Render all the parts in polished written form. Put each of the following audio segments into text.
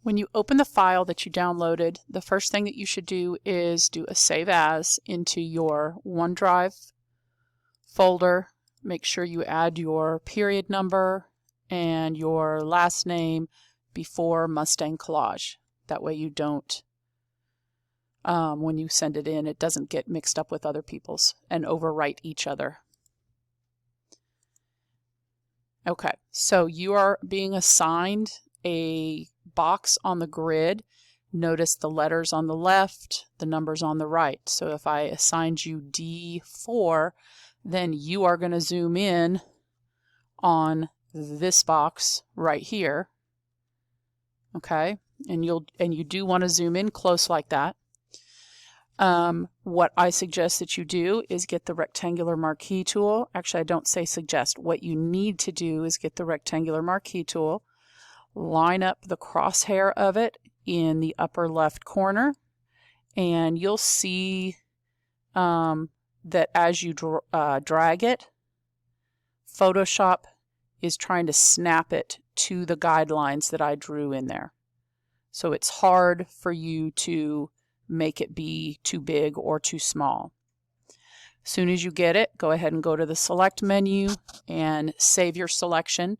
When you open the file that you downloaded, the first thing that you should do is do a save as into your OneDrive folder. Make sure you add your period number and your last name before Mustang Collage. That way you don't, when you send it in, it doesn't get mixed up with other people's and overwrite each other. Okay, so you are being assigned a box on the grid. Notice the letters on the left, the numbers on the right. So if I assigned you D4, then you are going to zoom in on this box right here. Okay, and you do want to zoom in close like that. What I suggest that you do is get the rectangular marquee tool. Actually, I don't say suggest. What you need to do is get the rectangular marquee tool, line up the crosshair of it in the upper left corner, and you'll see that as you drag it, Photoshop is trying to snap it to the guidelines that I drew in there. So it's hard for you to make it be too big or too small. As soon as you get it, go ahead and go to the select menu and save your selection.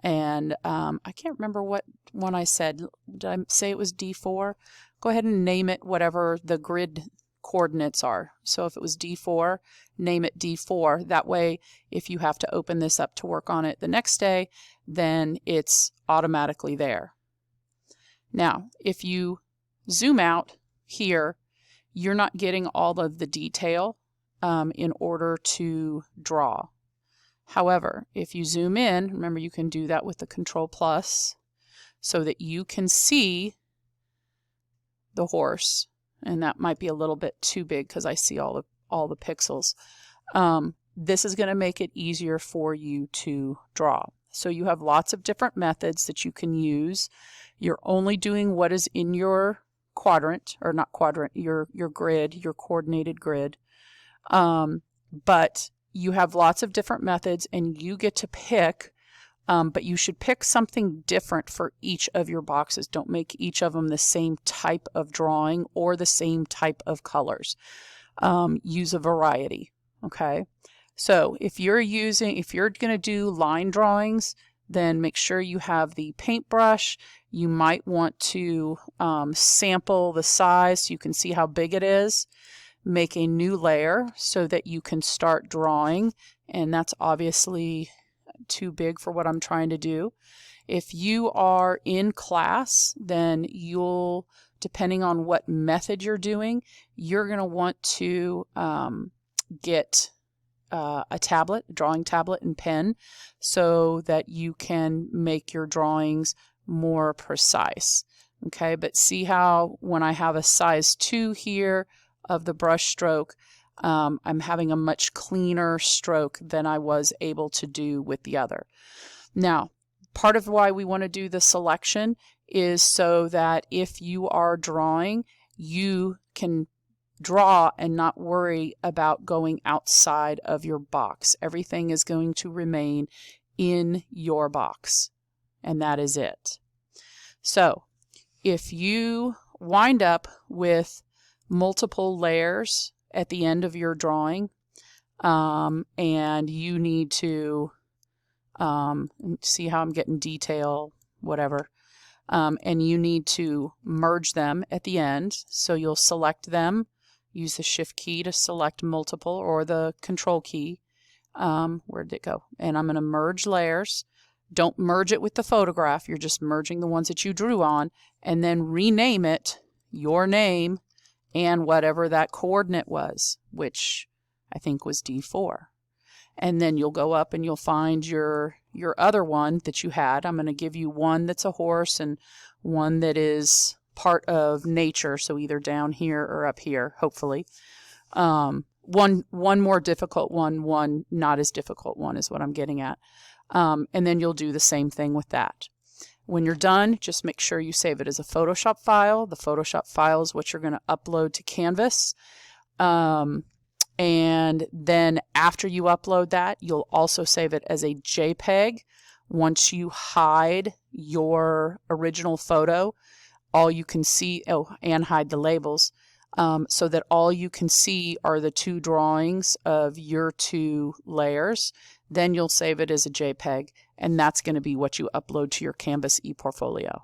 And I can't remember what one I said. Did I say it was D4? Go ahead and name it whatever the grid coordinates are. So if it was D4, name it D4. That way, if you have to open this up to work on it the next day, then it's automatically there. Now, if you zoom out here, you're not getting all of the detail in order to draw. However, if you zoom in, remember you can do that with the Control+ so that you can see the horse, and that might be a little bit too big because I see all the pixels. This is going to make it easier for you to draw. So you have lots of different methods that you can use. You're only doing what is in your quadrant, or not quadrant, your grid, your coordinated grid. But you have lots of different methods and you get to pick, but you should pick something different for each of your boxes. Don't make each of them the same type of drawing or the same type of colors. Use a variety, okay? So if you're going to do line drawings, then make sure you have the paintbrush. You might want to sample the size so you can see how big it is. Make a new layer so that you can start drawing, and that's obviously too big for what I'm trying to do. If you are in class, then you'll, depending on what method you're doing, you're going to want to get a tablet, a drawing tablet and pen, so that you can make your drawings more precise. Okay, but see how when I have a size 2 here of the brush stroke, I'm having a much cleaner stroke than I was able to do with the other. Now, part of why we want to do the selection is so that if you are drawing, you can draw and not worry about going outside of your box. Everything is going to remain in your box, and that is it. So if you wind up with multiple layers at the end of your drawing, and you need to see how I'm getting detail, whatever, and you need to merge them at the end, so you'll select them, use the Shift key to select multiple, or the Control key. Where did it go? And I'm going to merge layers. Don't merge it with the photograph, you're just merging the ones that you drew on, and then rename it your name and whatever that coordinate was, which I think was D4. And then you'll go up and you'll find your other one that you had. I'm going to give you one that's a horse and one that is part of nature, so either down here or up here, hopefully. One more difficult one not as difficult one is what I'm getting at. And then you'll do the same thing with that. When you're done, just make sure you save it as a Photoshop file. The Photoshop file is what you're going to upload to Canvas. And then after you upload that, you'll also save it as a JPEG, Once you hide your original photo, all you can see, and hide the labels, so that all you can see are the 2 drawings of your 2 layers. Then you'll save it as a JPEG, and that's going to be what you upload to your Canvas ePortfolio.